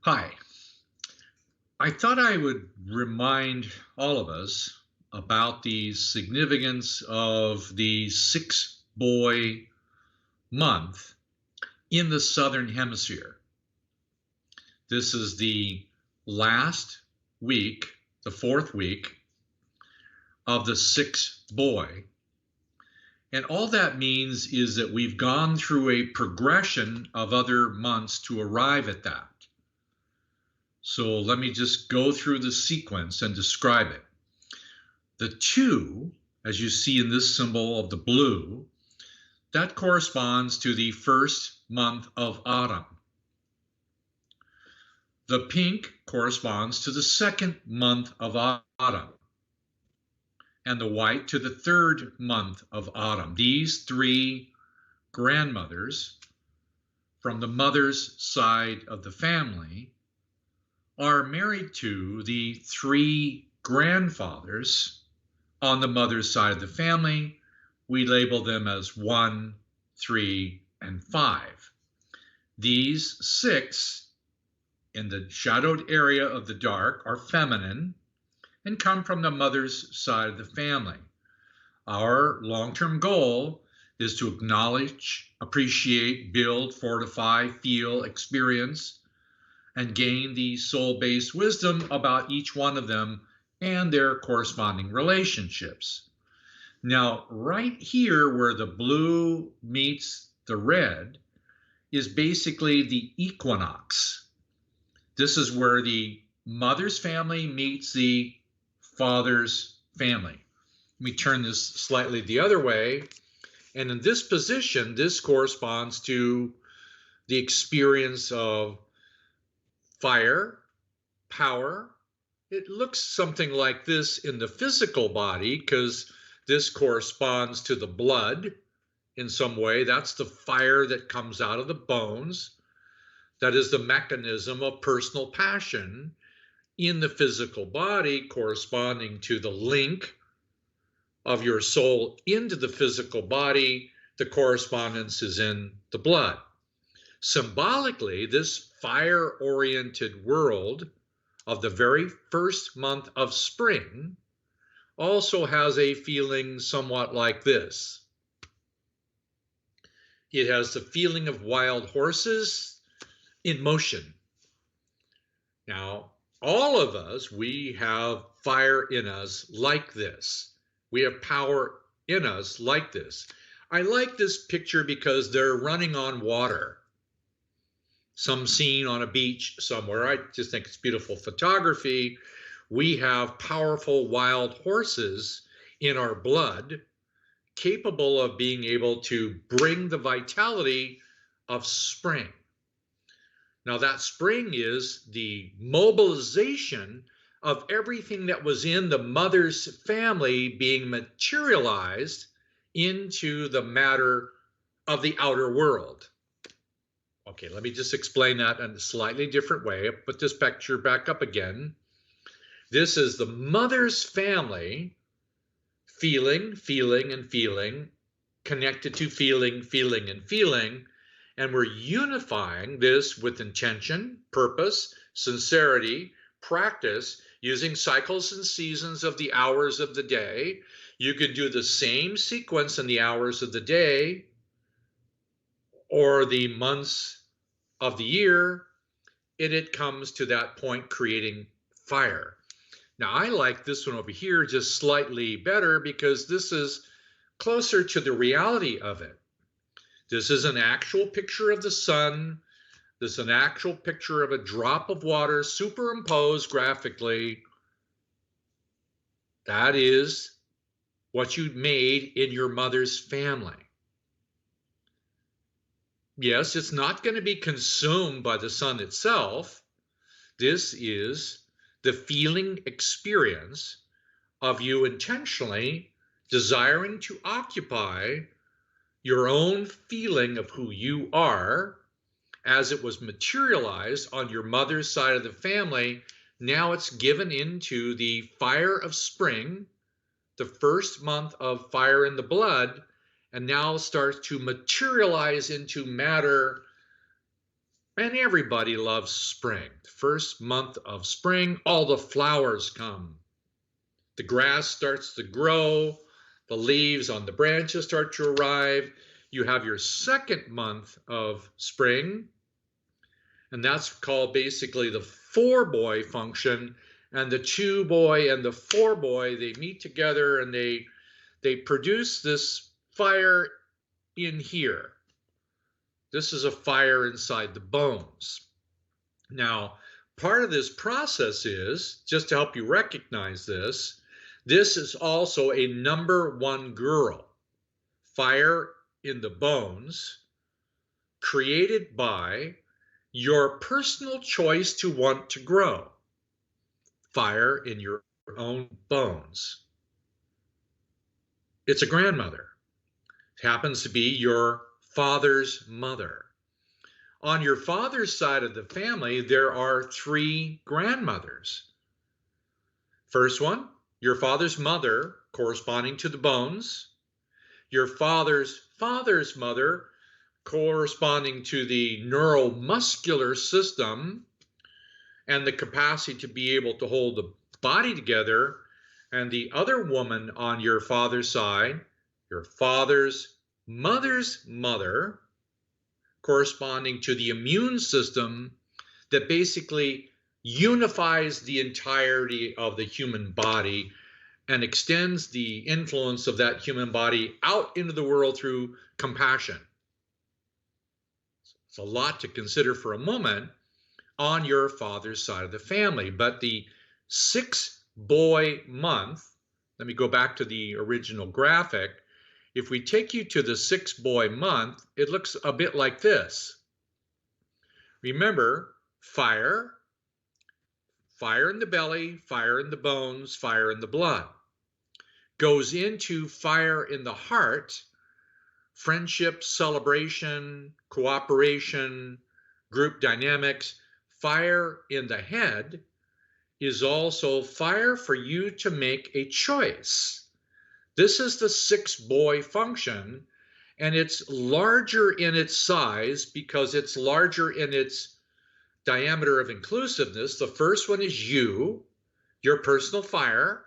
Hi. I thought I would remind all of us about the significance of the six boy month in the Southern Hemisphere. This is the last week, the fourth week of the sixth boy. And all that means is that we've gone through a progression of other months to arrive at that. So let me just go through the sequence and describe it. The two, as you see in this symbol of the blue, that corresponds to the first month of autumn. The pink corresponds to the second month of autumn, and the white to the third month of autumn. These three grandmothers from the mother's side of the family are married to the three grandfathers on the mother's side of the family. We label them as 1, 3, and 5. These six in the shadowed area of the dark are feminine and come from the mother's side of the family. Our long-term goal is to acknowledge, appreciate, build, fortify, feel, experience, and gain the soul-based wisdom about each one of them and their corresponding relationships. Now, right here where the blue meets the red is basically the equinox. This is where the mother's family meets the father's family. Let me turn this slightly the other way. And in this position, this corresponds to the experience of fire, power. It looks something like this in the physical body because this corresponds to the blood in some way. That's the fire that comes out of the bones. That is the mechanism of personal passion in the physical body, corresponding to the link of your soul into the physical body. The correspondence is in the blood. Symbolically, this fire-oriented world of the very first month of spring also has a feeling somewhat like this. It has the feeling of wild horses in motion. Now, all of us, we have fire in us like this. We have power in us like this. I like this picture because they're running on water. Some scene on a beach somewhere. I just think it's beautiful photography. We have powerful wild horses in our blood, capable of being able to bring the vitality of spring. Now that spring is the mobilization of everything that was in the mother's family being materialized into the matter of the outer world. Okay, let me just explain that in a slightly different way. I'll put this picture back up again. This is the mother's family feeling, feeling, and feeling, connected to feeling, feeling, and feeling. And we're unifying this with intention, purpose, sincerity, practice, using cycles and seasons of the hours of the day. You could do the same sequence in the hours of the day or the months of the year, and it comes to that point creating fire. Now, I like this one over here just slightly better because this is closer to the reality of it. This is an actual picture of the sun. This is an actual picture of a drop of water superimposed graphically. That is what you made in your mother's family. Yes, it's not going to be consumed by the sun itself. This is the feeling experience of you intentionally desiring to occupy your own feeling of who you are as it was materialized on your mother's side of the family. Now it's given into the fire of spring, the first month of fire in the blood, and now starts to materialize into matter And everybody loves spring. The first month of spring, all the flowers come. The grass starts to grow. The leaves on the branches start to arrive. You have your second month of spring, and that's called basically the four boy function. And the two boy and the four boy, they meet together and they produce this fire in here. This is a fire inside the bones. Now, part of this process is, just to help you recognize this is also a number one girl. Fire in the bones, created by your personal choice to want to grow. Fire in your own bones. It's a grandmother. It happens to be your father's mother. On your father's side of the family, there are three grandmothers. First one, your father's mother, corresponding to the bones. Your father's father's mother, corresponding to the neuromuscular system and the capacity to be able to hold the body together. And the other woman on your father's side, your father's mother's mother, corresponding to the immune system that basically unifies the entirety of the human body and extends the influence of that human body out into the world through compassion. It's a lot to consider for a moment on your father's side of the family. But the 6-boy month, let me go back to the original graphic. If we take you to the 6-boy month, it looks a bit like this. Remember, fire, fire in the belly, fire in the bones, fire in the blood. Goes into fire in the heart, friendship, celebration, cooperation, group dynamics. Fire in the head is also fire for you to make a choice. This is the 6-boy function, and it's larger in its size because it's larger in its diameter of inclusiveness. The first one is you, your personal fire.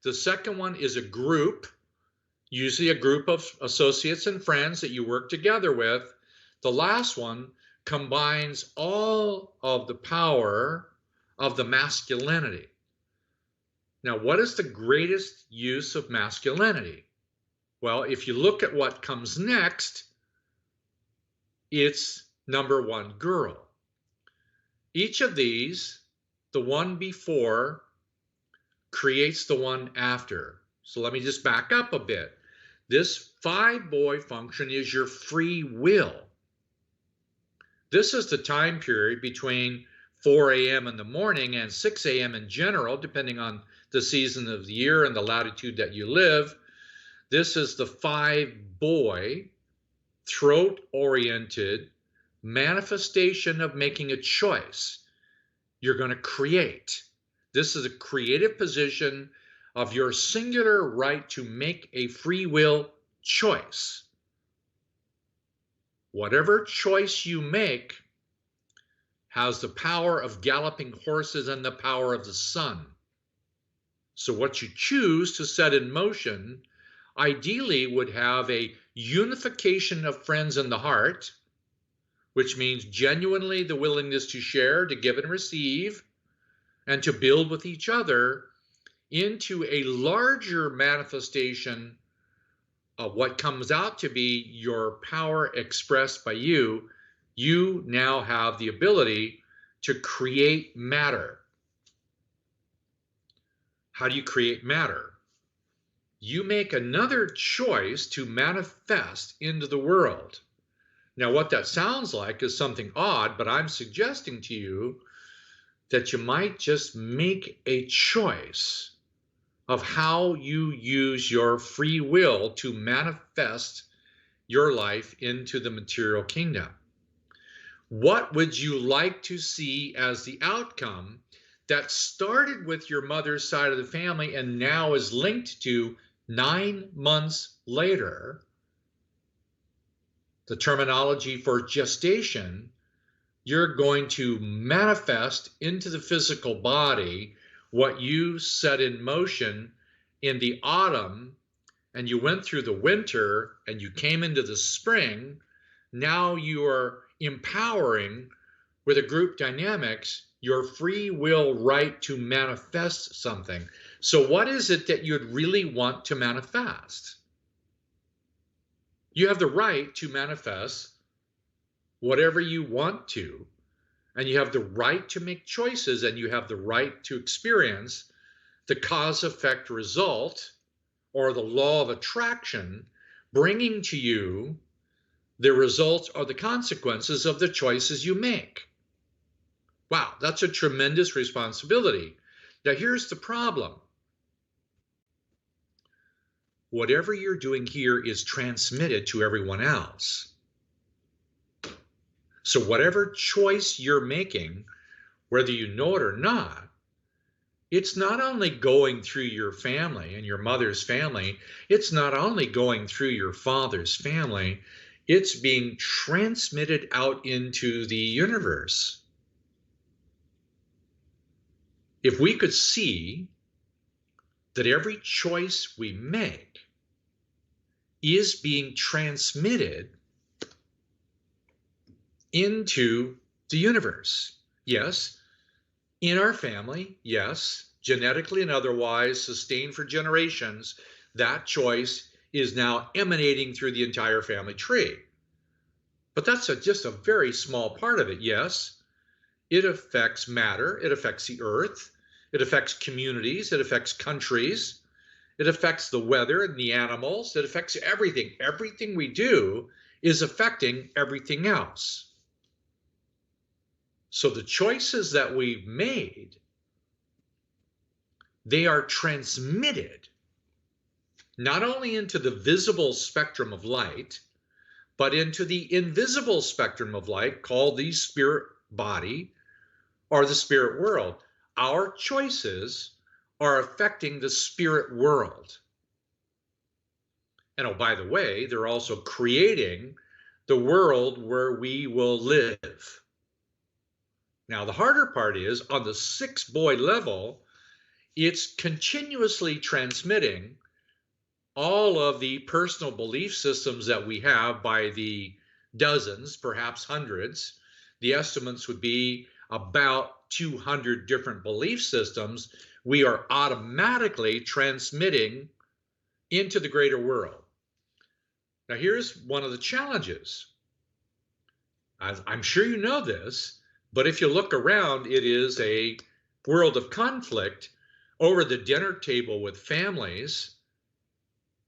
The second one is a group, usually a group of associates and friends that you work together with. The last one combines all of the power of the masculinity. Now, what is the greatest use of masculinity? Well, if you look at what comes next, it's number one, girl. Each of these, the one before, creates the one after. So let me just back up a bit. This 5-boy function is your free will. This is the time period between 4 a.m. in the morning and 6 a.m. in general, depending on the season of the year and the latitude that you live. This is the 5-boy, throat-oriented manifestation of making a choice. You're going to create. This is a creative position of your singular right to make a free will choice. Whatever choice you make has the power of galloping horses and the power of the sun. So what you choose to set in motion ideally would have a unification of friends in the heart, which means genuinely the willingness to share, to give and receive, and to build with each other into a larger manifestation of what comes out to be your power expressed by you. You now have the ability to create matter. How do you create matter? You make another choice to manifest into the world. Now, what that sounds like is something odd, but I'm suggesting to you that you might just make a choice of how you use your free will to manifest your life into the material kingdom. What would you like to see as the outcome that started with your mother's side of the family and now is linked to 9 months later? The terminology for gestation you're going to manifest into the physical body what you set in motion in the autumn, and you went through the winter and you came into the spring. Now you are empowering with a group dynamics your free will right to manifest something. So what is it that you'd really want to manifest? You have the right to manifest whatever you want to, and you have the right to make choices, and you have the right to experience the cause-effect result, or the law of attraction, bringing to you the results or the consequences of the choices you make. Wow, that's a tremendous responsibility. Now here's the problem. Whatever you're doing here is transmitted to everyone else. So whatever choice you're making, whether you know it or not, it's not only going through your family and your mother's family, it's not only going through your father's family, it's being transmitted out into the universe. If we could see that every choice we make is being transmitted into the universe. Yes, in our family, yes, genetically and otherwise, sustained for generations, that choice is now emanating through the entire family tree. But that's just a very small part of it, yes. It affects matter, it affects the earth, it affects communities, it affects countries, it affects the weather and the animals, it affects everything. Everything we do is affecting everything else. So the choices that we've made, they are transmitted not only into the visible spectrum of light, but into the invisible spectrum of light called the spirit body or the spirit world. Our choices are affecting the spirit world. And oh, by the way, they're also creating the world where we will live. Now, the harder part is on the 6-boy level, it's continuously transmitting all of the personal belief systems that we have by the dozens, perhaps hundreds. The estimates would be about 200 different belief systems we are automatically transmitting into the greater world. Now, here's one of the challenges. I'm sure you know this, but if you look around, it is a world of conflict over the dinner table with families,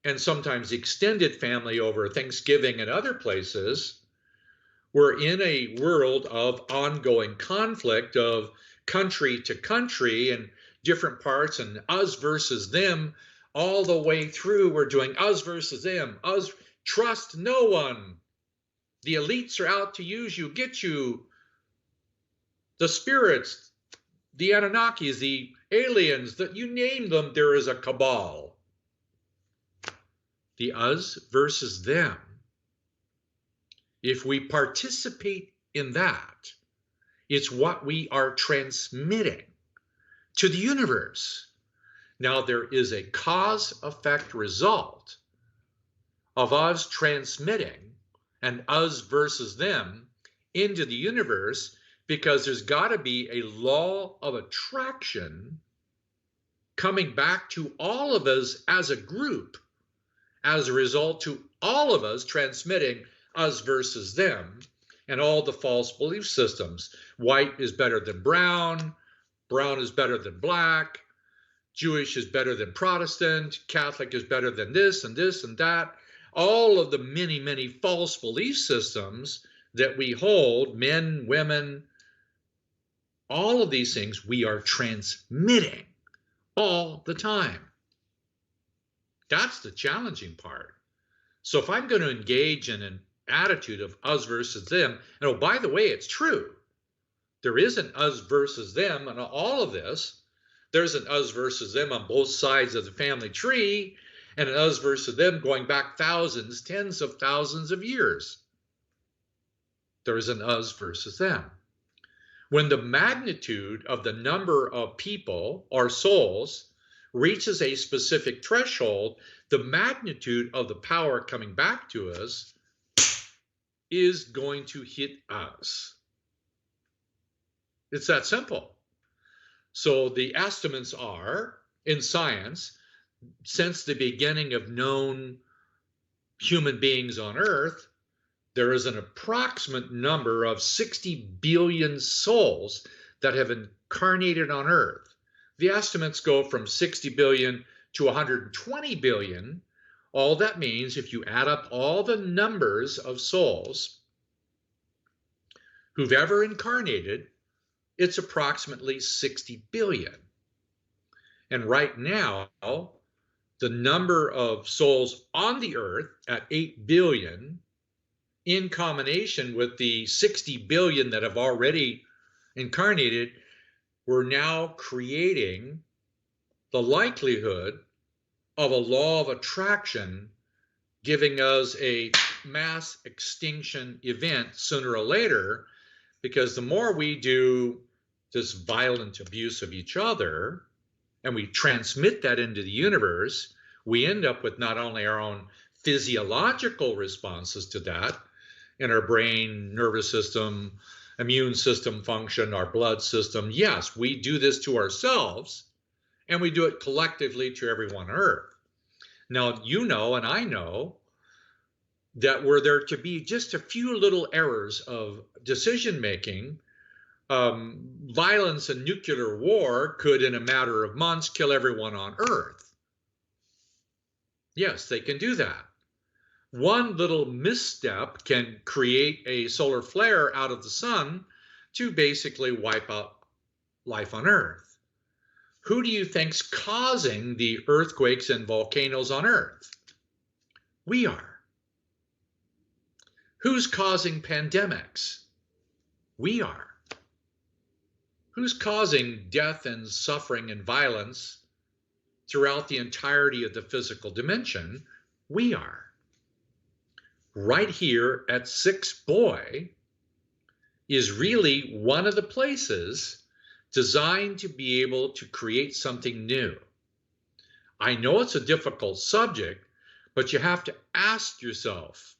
and sometimes extended family over Thanksgiving and other places. We're in a world of ongoing conflict of country to country and different parts, and us versus them all the way through. We're doing us versus them. Us, trust no one. The elites are out to use you, get you. The spirits, the Anunnakis, the aliens, that you name them, there is a cabal. The us versus them. If we participate in that, it's what we are transmitting to the universe. Now, there is a cause-effect result of us transmitting and us versus them into the universe, because there's got to be a law of attraction coming back to all of us as a group, as a result to all of us transmitting us versus them and all the false belief systems. White is better than brown, brown is better than black, Jewish is better than Protestant, Catholic is better than this and this and that. All of the many, many false belief systems that we hold, men, women, all of these things we are transmitting all the time. That's the challenging part. So if I'm going to engage in an attitude of us versus them, and oh, by the way, it's true. There is an us versus them in all of this. There's an us versus them on both sides of the family tree, and an us versus them going back thousands, tens of thousands of years. There is an us versus them. When the magnitude of the number of people or souls reaches a specific threshold, the magnitude of the power coming back to us is going to hit us. It's that simple. So the estimates are, in science, since the beginning of known human beings on Earth, there is an approximate number of 60 billion souls that have incarnated on Earth. The estimates go from 60 billion to 120 billion. All that means, if you add up all the numbers of souls who've ever incarnated, it's approximately 60 billion. And right now, the number of souls on the Earth at 8 billion, in combination with the 60 billion that have already incarnated, we're now creating the likelihood of a law of attraction giving us a mass extinction event sooner or later, because the more we do this violent abuse of each other and we transmit that into the universe, we end up with not only our own physiological responses to that in our brain, nervous system, immune system function, our blood system. Yes, we do this to ourselves, and we do it collectively to everyone on Earth. Now, you know, and I know, that were there to be just a few little errors of decision making, violence and nuclear war could, in a matter of months, kill everyone on Earth. Yes, they can do that. One little misstep can create a solar flare out of the sun to basically wipe out life on Earth. Who do you think's causing the earthquakes and volcanoes on Earth? We are. Who's causing pandemics? We are. Who's causing death and suffering and violence throughout the entirety of the physical dimension? We are. Right here at Sixth Boy is really one of the places designed to be able to create something new. I know it's a difficult subject, but you have to ask yourself,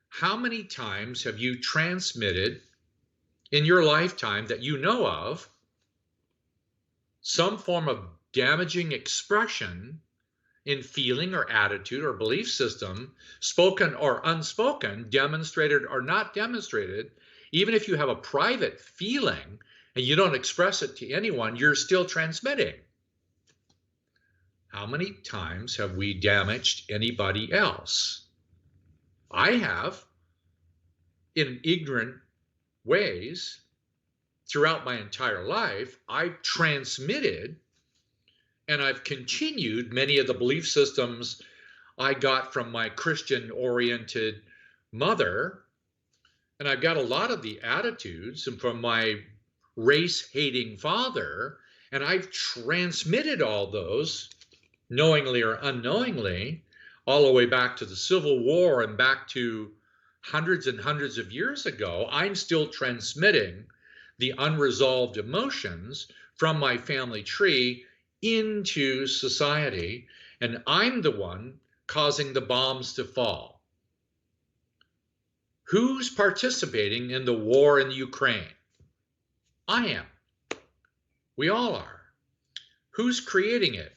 how many times have you transmitted in your lifetime that you know of some form of damaging expression in feeling or attitude or belief system, spoken or unspoken, demonstrated or not demonstrated? Even if you have a private feeling and you don't express it to anyone, you're still transmitting. How many times have we damaged anybody else? I have, in ignorant ways, throughout my entire life. I've transmitted and I've continued many of the belief systems I got from my Christian-oriented mother, and I've got a lot of the attitudes from my race-hating father, and I've transmitted all those, knowingly or unknowingly, all the way back to the Civil War and back to hundreds and hundreds of years ago. I'm still transmitting the unresolved emotions from my family tree into society, and I'm the one causing the bombs to fall. Who's participating in the war in Ukraine? I am. We all are. Who's creating it?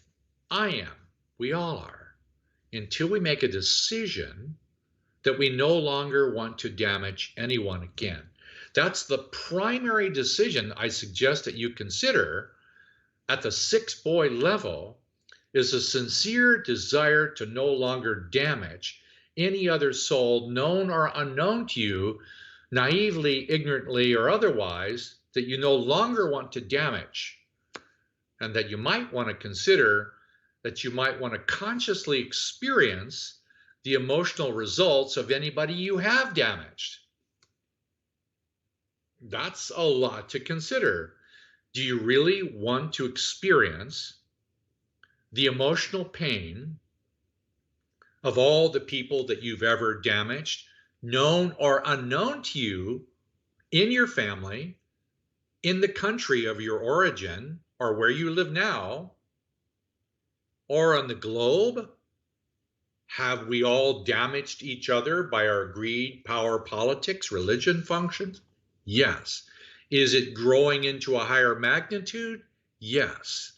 I am. We all are. Until we make a decision that we no longer want to damage anyone again. That's the primary decision I suggest that you consider at the Sixth Boy level, is a sincere desire to no longer damage any other soul, known or unknown to you, naively, ignorantly, or otherwise, that you no longer want to damage, and that you might want to consider that you might want to consciously experience the emotional results of anybody you have damaged. That's a lot to consider. Do you really want to experience the emotional pain of all the people that you've ever damaged, known or unknown to you, in your family, in the country of your origin, or where you live now, or on the globe? Have we all damaged each other by our greed, power, politics, religion functions? Yes. Is it growing into a higher magnitude? Yes.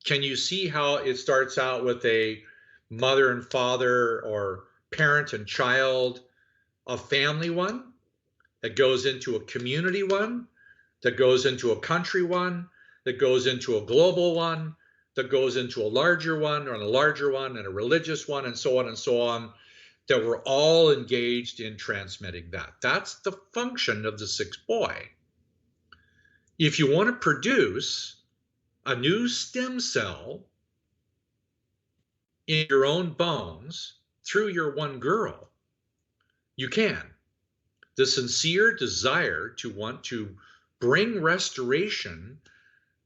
Can you see how it starts out with a mother and father, or parent and child, a family one, that goes into a community one, that goes into a country one, that goes into a global one, that goes into a larger one, or a larger one, and a religious one, and so on, that we're all engaged in transmitting that. That's the function of the sixth boy. If you want to produce a new stem cell in your own bones through your one girl, you can. The sincere desire to want to bring restoration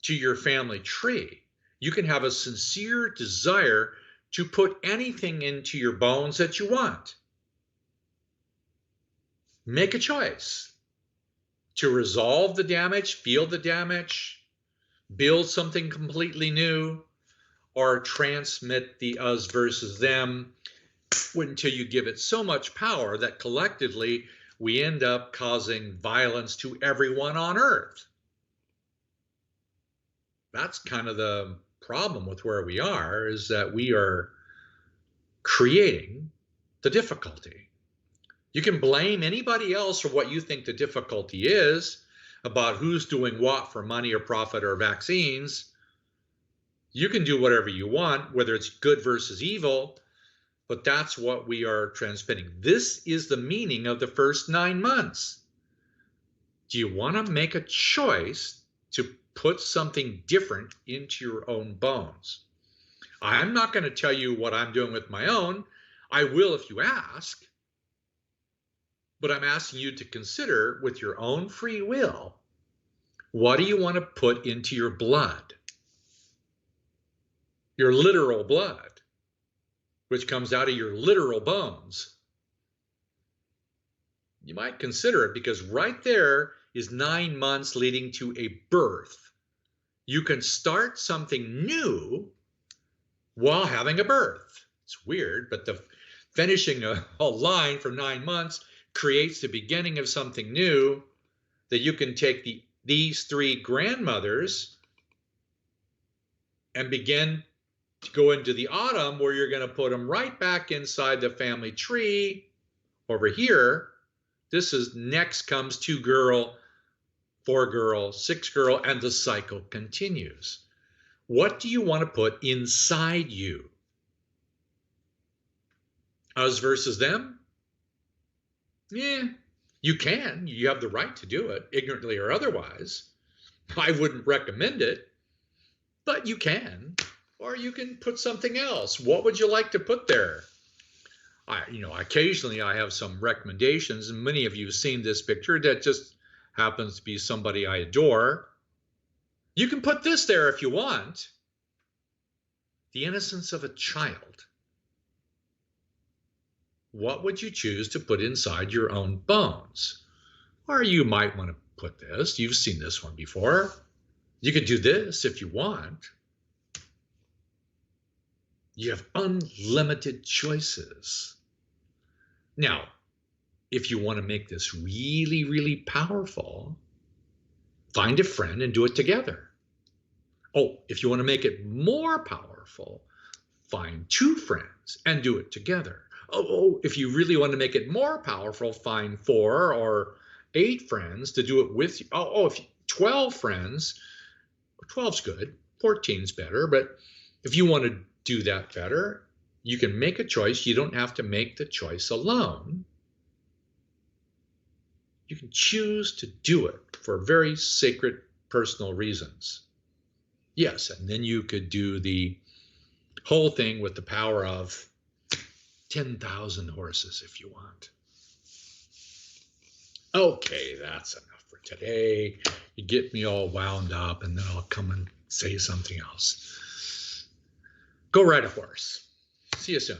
to your family tree. You can have a sincere desire to put anything into your bones that you want. Make a choice to resolve the damage, feel the damage, build something completely new, or transmit the us versus them until you give it so much power that collectively we end up causing violence to everyone on earth. That's kind of the problem with where we are, is that we are creating the difficulty. You can blame anybody else for what you think the difficulty is, about who's doing what for money or profit or vaccines. You can do whatever you want, whether it's good versus evil, but that's what we are transmitting. This is the meaning of the first 9 months. Do you want to make a choice to put something different into your own bones? I'm not going to tell you what I'm doing with my own. I will if you ask. But I'm asking you to consider, with your own free will, what do you want to put into your blood? Your literal blood, which comes out of your literal bones. You might consider it, because right there is 9 months leading to a birth. You can start something new while having a birth. It's weird, but the finishing a line for 9 months creates the beginning of something new, that you can take these 3 grandmothers and begin to go into the autumn, where you're going to put them right back inside the family tree over here. This is next comes 2 girl, 4 girl, 6 girl, and the cycle continues. What do you want to put inside you? Us versus them? Yeah, you can. You have the right to do it, ignorantly or otherwise. I wouldn't recommend it, but you can. Or you can put something else. What would you like to put there? Occasionally I have some recommendations, and many of you have seen this picture that just happens to be somebody I adore. You can put this there if you want. The innocence of a child. What would you choose to put inside your own bones? Or you might want to put this. You've seen this one before. You could do this if you want. You have unlimited choices. Now, if you want to make this really, really powerful, find a friend and do it together. Oh, if you want to make it more powerful, find 2 friends and do it together. Oh, if you really want to make it more powerful, find 4 or 8 friends to do it with you. If 12 friends, 12's good, 14's better, but if you want to do that better, you can make a choice. You don't have to make the choice alone. You can choose to do it for very sacred personal reasons. Yes, and then you could do the whole thing with the power of 10,000 horses if you want. Okay, that's enough for today. You get me all wound up, and then I'll come and say something else. Go ride a horse. See you soon.